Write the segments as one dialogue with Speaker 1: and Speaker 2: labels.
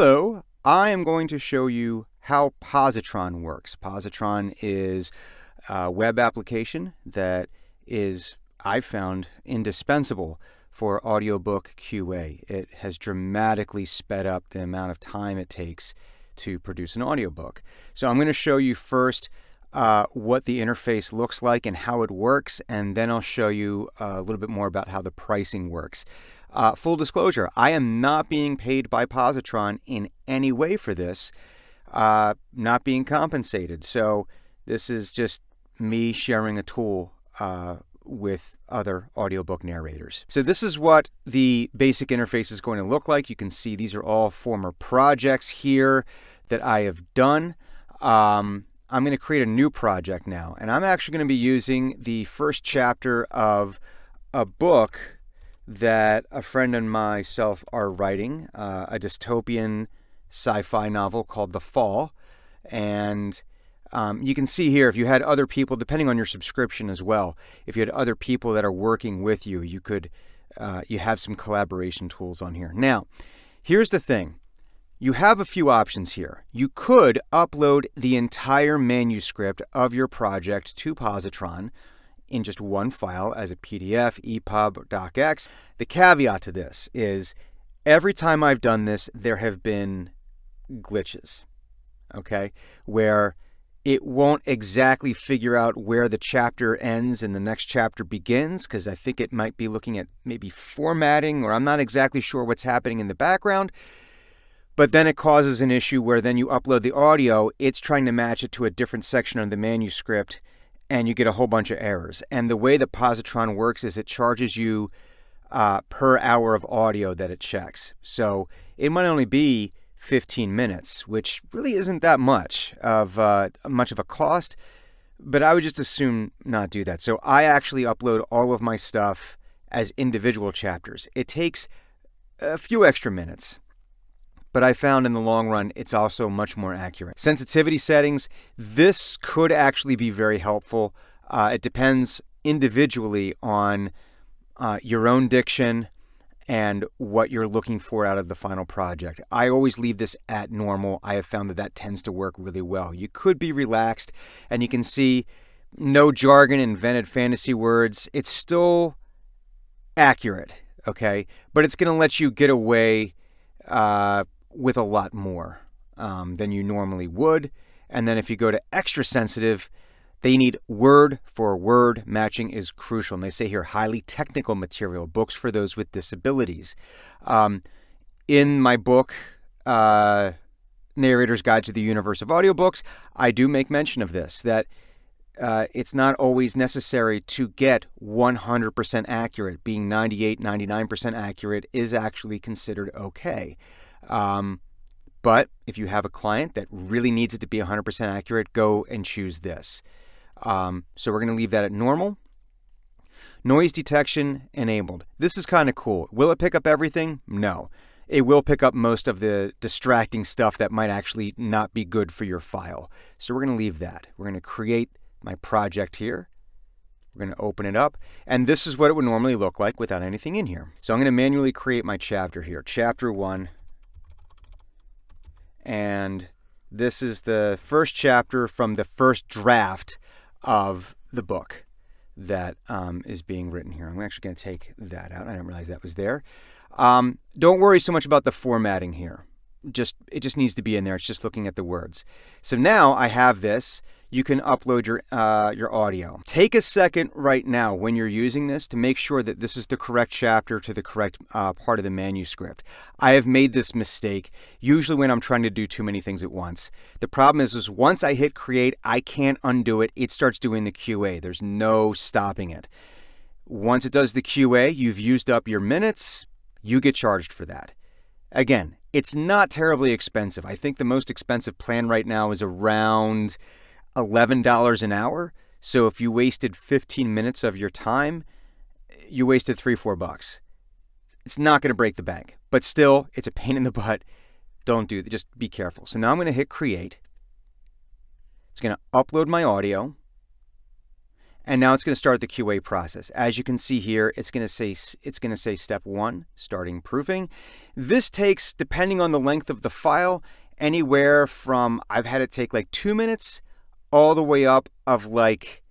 Speaker 1: Hello, I am going to show you how Pozotron works. Pozotron is a web application that is, I've found, indispensable for audiobook QA. It has dramatically sped up the amount of time it takes to produce an audiobook. So I'm going to show you first what the interface looks like and how it works, and then I'll show you a little bit more about how the pricing works. Full disclosure, I am not being paid by Pozotron in any way for this, not being compensated. So this is just me sharing a tool with other audiobook narrators. So this is what the basic interface is going to look like. You can see these are all former projects here that I have done. I'm going to create a new project now, and I'm actually going to be using the first chapter of a book that a friend and myself are writing, a dystopian sci-fi novel called The Fall. And you can see here, if you had other people, depending on your subscription as well, if you had other people that are working with you, you could you have some collaboration tools on here. Now, here's the thing. You have a few options here. You could upload the entire manuscript of your project to Pozotron in just one file as a PDF, EPUB, or DocX. The caveat to this is every time I've done this, there have been glitches, okay, where it won't exactly figure out where the chapter ends and the next chapter begins, because I think it might be looking at maybe formatting, or I'm not exactly sure what's happening in the background. But then it causes an issue where then you upload the audio, it's trying to match it to a different section of the manuscript, and you get a whole bunch of errors. And the way that Pozotron works is it charges you per hour of audio that it checks. So it might only be 15 minutes, which really isn't that much of a cost, but I would just assume not do that. So I actually upload all of my stuff as individual chapters. It takes a few extra minutes, but I found in the long run, it's also much more accurate. Sensitivity settings, this could actually be very helpful. It depends individually on your own diction and what you're looking for out of the final project. I always leave this at normal. I have found that that tends to work really well. You could be relaxed, and you can see no jargon, invented fantasy words. It's still accurate, okay? But it's going to let you get away with a lot more than you normally would. And then if you go to extra sensitive, they need word for word matching is crucial. And they say here, highly technical material, books for those with disabilities. In my book, Narrator's Guide to the Universe of Audiobooks, I do make mention of this, that it's not always necessary to get 100% accurate. Being 98, 99% accurate is actually considered okay. But if you have a client that really needs it to be 100% accurate, go and choose this. So we're going to leave that at normal. Noise detection enabled. This is kind of cool. Will it pick up everything? No. It will pick up most of the distracting stuff that might actually not be good for your file. So we're going to leave that. We're going to create my project here. We're going to open it up. And this is what it would normally look like without anything in here. So I'm going to manually create my chapter here. Chapter 1. And this is the first chapter from the first draft of the book that is being written here. I'm actually going to take that out. I didn't realize that was there. Don't worry so much about the formatting here. It just needs to be in there. It's just looking at the words. So now I have this. You can upload your audio. Take a second right now when you're using this to make sure that this is the correct chapter to the correct part of the manuscript. I have made this mistake usually when I'm trying to do too many things at once. The problem is once I hit create, I can't undo it. It starts doing the QA. There's no stopping it. Once it does the QA, you've used up your minutes. You get charged for that. Again, it's not terribly expensive. I think the most expensive plan right now is around $11 an hour. So if you wasted 15 minutes of your time, you wasted $3-4. It's not going to break the bank, but still, it's a pain in the butt. Don't do that. Just be careful. So now I'm going to hit create. It's going to upload my audio, And now it's going to start the QA process. As you can see here, it's going to say step 1, starting proofing. This takes, depending on the length of the file, anywhere from, I've had it take like 2 minutes all the way up of like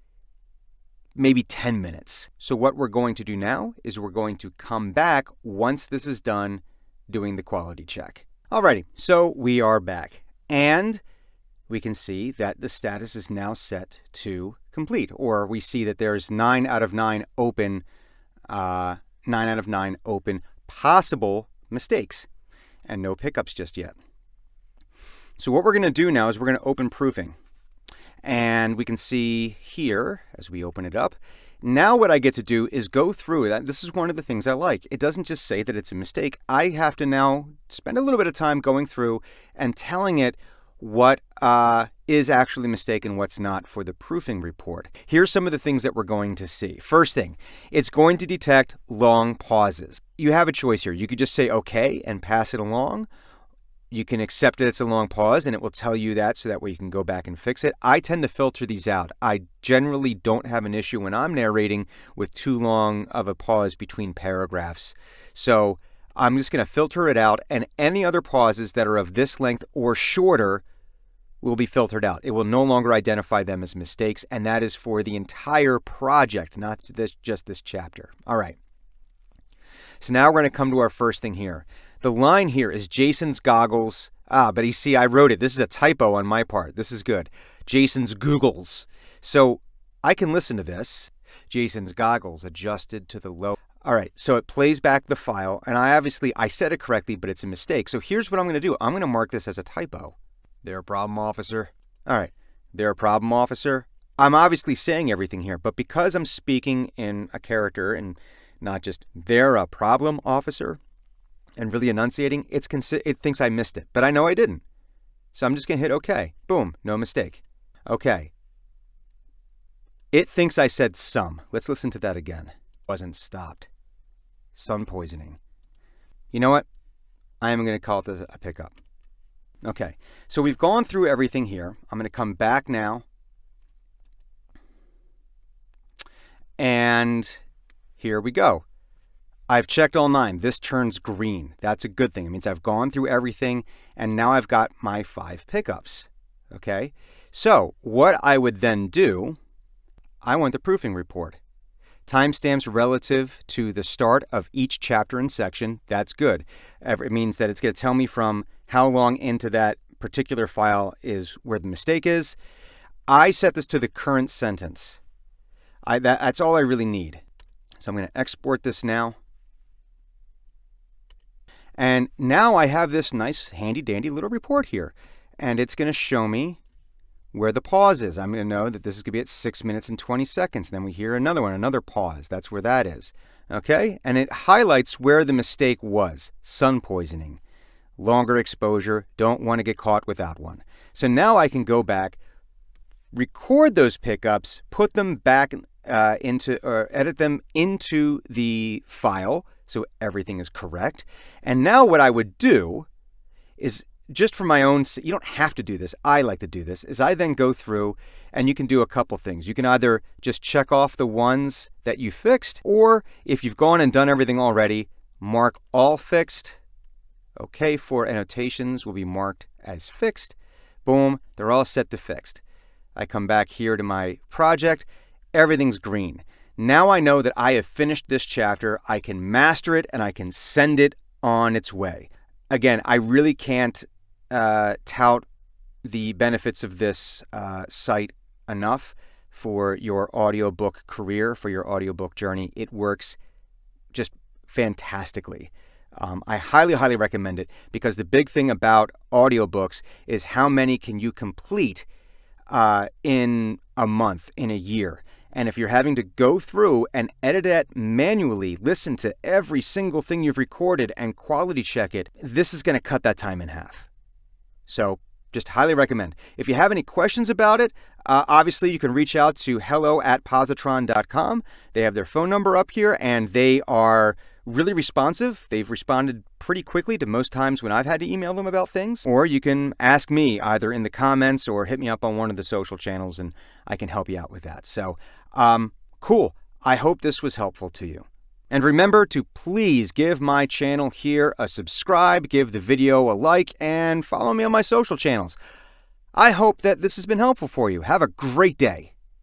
Speaker 1: maybe 10 minutes. So what we're going to do now is we're going to come back once this is done doing the quality check. Alrighty, so we are back. And we can see that the status is now set to complete, or we see that there's 9 out of 9 open possible mistakes and no pickups just yet. So what we're going to do now is we're going to open proofing. And we can see here, as we open it up, now what I get to do is go through that. This is one of the things I like. It doesn't just say that it's a mistake. I have to now spend a little bit of time going through and telling it what is actually a mistake and what's not for the proofing report. Here's some of the things that we're going to see. First thing, it's going to detect long pauses. You have a choice here. You could just say okay and pass it along. You can accept that it's a long pause and it will tell you that, so that way you can go back and fix it. I tend to filter these out. I generally don't have an issue when I'm narrating with too long of a pause between paragraphs. So I'm just going to filter it out, and any other pauses that are of this length or shorter will be filtered out. It will no longer identify them as mistakes, and that is for the entire project, not just this chapter. All right. So now we're going to come to our first thing here. The line here is Jason's goggles. But you see, I wrote it. This is a typo on my part. This is good. Jason's googles. So I can listen to this. Jason's goggles adjusted to the low. All right, so it plays back the file, and I said it correctly, but it's a mistake. So here's what I'm going to do. I'm going to mark this as a typo. They're a problem, officer. All right, they're a problem, officer. I'm obviously saying everything here, but because I'm speaking in a character and not just they're a problem, officer, and really enunciating, it thinks I missed it, but I know I didn't. So I'm just going to hit OK. Boom, no mistake. OK. It thinks I said some. Let's listen to that again. Wasn't stopped. Sun poisoning. You know what? I am going to call this a pickup. Okay, so we've gone through everything here. I'm going to come back now. And here we go. I've checked all 9. This turns green. That's a good thing. It means I've gone through everything, and now I've got my 5 pickups. Okay, so what I would then do, I want the proofing report. Timestamps relative to the start of each chapter and section. That's good. It means that it's going to tell me from how long into that particular file is where the mistake is. I set this to the current sentence. That's all I really need. So I'm going to export this now. And now I have this nice handy dandy little report here. And it's going to show me where the pause is. I'm going to know that this is going to be at 6 minutes and 20 seconds. Then we hear another one, another pause. That's where that is. Okay? And it highlights where the mistake was. Sun poisoning. Longer exposure. Don't want to get caught without one. So now I can go back, record those pickups, put them back edit them into the file so everything is correct. And now what I would do is, just for my own, you don't have to do this, I like to do this, is I then go through and you can do a couple things. You can either just check off the ones that you fixed, or if you've gone and done everything already, mark all fixed. Okay, for annotations will be marked as fixed. Boom, they're all set to fixed. I come back here to my project. Everything's green. Now I know that I have finished this chapter. I can master it and I can send it on its way. Again, I really can't tout the benefits of this site enough for your audiobook career, for your audiobook journey. It works just fantastically. I highly, highly recommend it, because the big thing about audiobooks is how many can you complete in a month, in a year. And if you're having to go through and edit it manually, listen to every single thing you've recorded and quality check it, this is going to cut that time in half. So just highly recommend. If you have any questions about it, obviously you can reach out to hello@pozotron.com. They have their phone number up here, and they are really responsive. They've responded pretty quickly to most times when I've had to email them about things. Or you can ask me either in the comments or hit me up on one of the social channels, and I can help you out with that. So Cool. I hope this was helpful to you. And remember to please give my channel here a subscribe, give the video a like, and follow me on my social channels. I hope that this has been helpful for you. Have a great day.